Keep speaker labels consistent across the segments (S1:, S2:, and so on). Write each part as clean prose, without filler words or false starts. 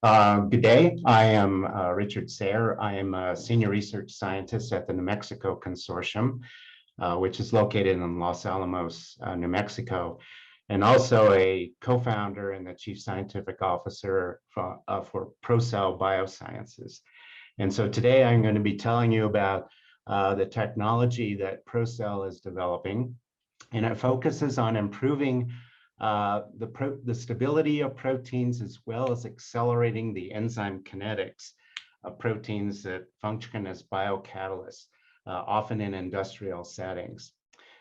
S1: Good day. I am Richard Sayre. I am a senior research scientist at the New Mexico Consortium, which is located in Los Alamos, New Mexico, and also a co-founder and the chief scientific officer for ProCell Biosciences. And so today I'm going to be telling you about the technology that ProCell is developing, and it focuses on improving the stability of proteins, as well as accelerating the enzyme kinetics of proteins that function as biocatalysts, often in industrial settings.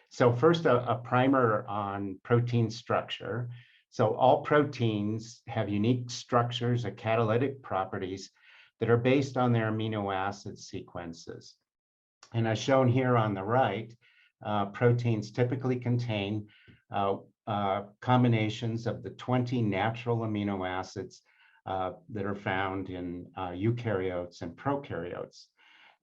S1: So first, a primer on protein structure. So all proteins have unique structures or catalytic properties that are based on their amino acid sequences. And as shown here on the right, proteins typically contain combinations of the 20 natural amino acids that are found in eukaryotes and prokaryotes.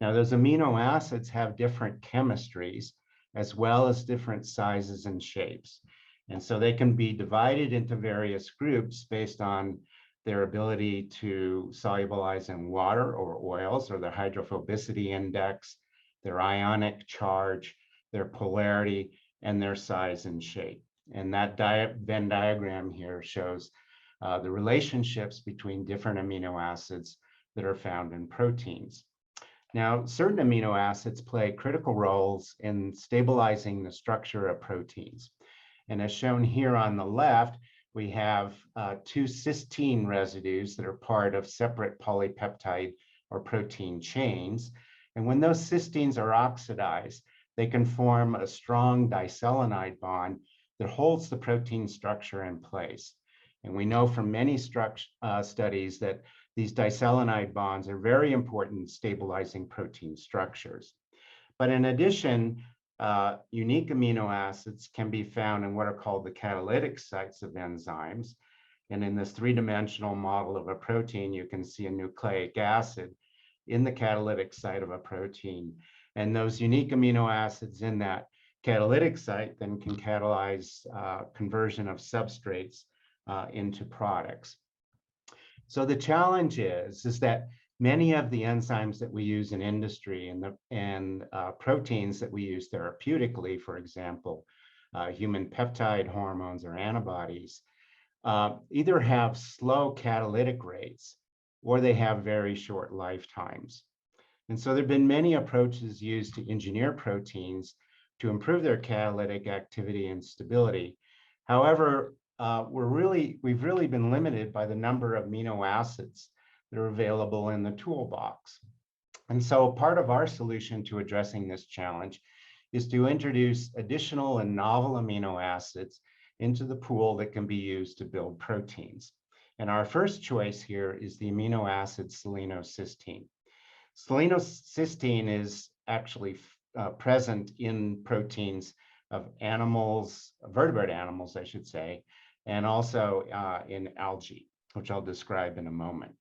S1: Now, those amino acids have different chemistries as well as different sizes and shapes. And so they can be divided into various groups based on their ability to solubilize in water or oils, or their hydrophobicity index, their ionic charge, their polarity, and their size and shape. And that Venn diagram here shows the relationships between different amino acids that are found in proteins. Now, certain amino acids play critical roles in stabilizing the structure of proteins. And as shown here on the left, we have two cysteine residues that are part of separate polypeptide or protein chains. And when those cysteines are oxidized, they can form a strong diselinide bond that holds the protein structure in place. And we know from many studies that these diselinide bonds are very important in stabilizing protein structures. But in addition, unique amino acids can be found in what are called the catalytic sites of enzymes. And in this three-dimensional model of a protein, you can see a nucleic acid in the catalytic site of a protein. And those unique amino acids in that catalytic site then can catalyze conversion of substrates into products. So the challenge is that many of the enzymes that we use in industry and proteins that we use therapeutically, for example, human peptide hormones or antibodies, either have slow catalytic rates or they have very short lifetimes. And so there have been many approaches used to engineer proteins to improve their catalytic activity and stability. However, we've really been limited by the number of amino acids that are available in the toolbox. And so part of our solution to addressing this challenge is to introduce additional and novel amino acids into the pool that can be used to build proteins. And our first choice here is the amino acid selenocysteine. Selenocysteine is actually present in proteins of animals, vertebrate animals, I should say, and also in algae, which I'll describe in a moment.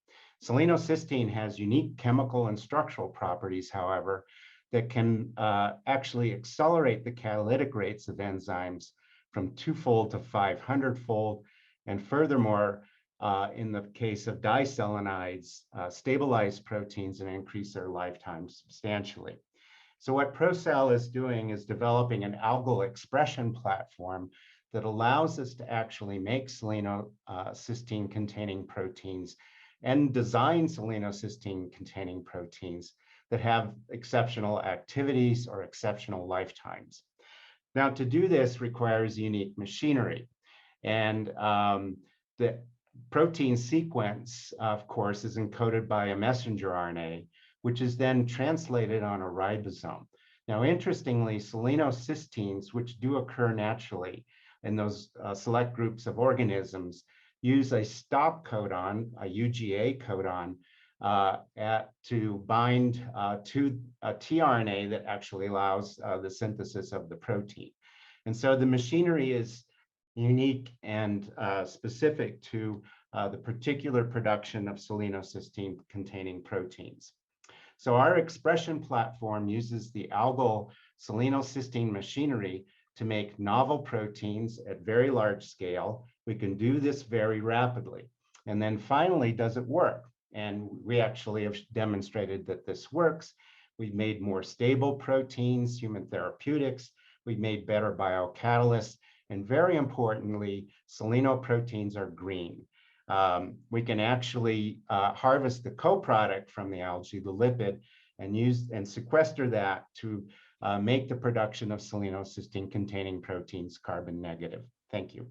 S1: Selenocysteine has unique chemical and structural properties, however, that can actually accelerate the catalytic rates of enzymes from 2-fold to 500-fold, and furthermore, in the case of diselenides, stabilize proteins and increase their lifetime substantially. So what ProCell is doing is developing an algal expression platform that allows us to actually make selenocysteine containing proteins and design selenocysteine containing proteins that have exceptional activities or exceptional lifetimes. Now, to do this requires unique machinery. And the protein sequence, of course, is encoded by a messenger RNA, which is then translated on a ribosome. Now, interestingly, selenocysteines, which do occur naturally in those select groups of organisms, use a stop codon, a UGA codon, to bind to a tRNA that actually allows the synthesis of the protein. And so the machinery is unique and specific to the particular production of selenocysteine containing proteins. So our expression platform uses the algal selenocysteine machinery to make novel proteins at very large scale. We can do this very rapidly. And then finally, does it work? And we actually have demonstrated that this works. We've made more stable proteins, human therapeutics. We've made better biocatalysts. And very importantly, selenoproteins are green. We can actually harvest the co-product from the algae, the lipid, and use and sequester that to make the production of selenocysteine containing proteins carbon negative. Thank you.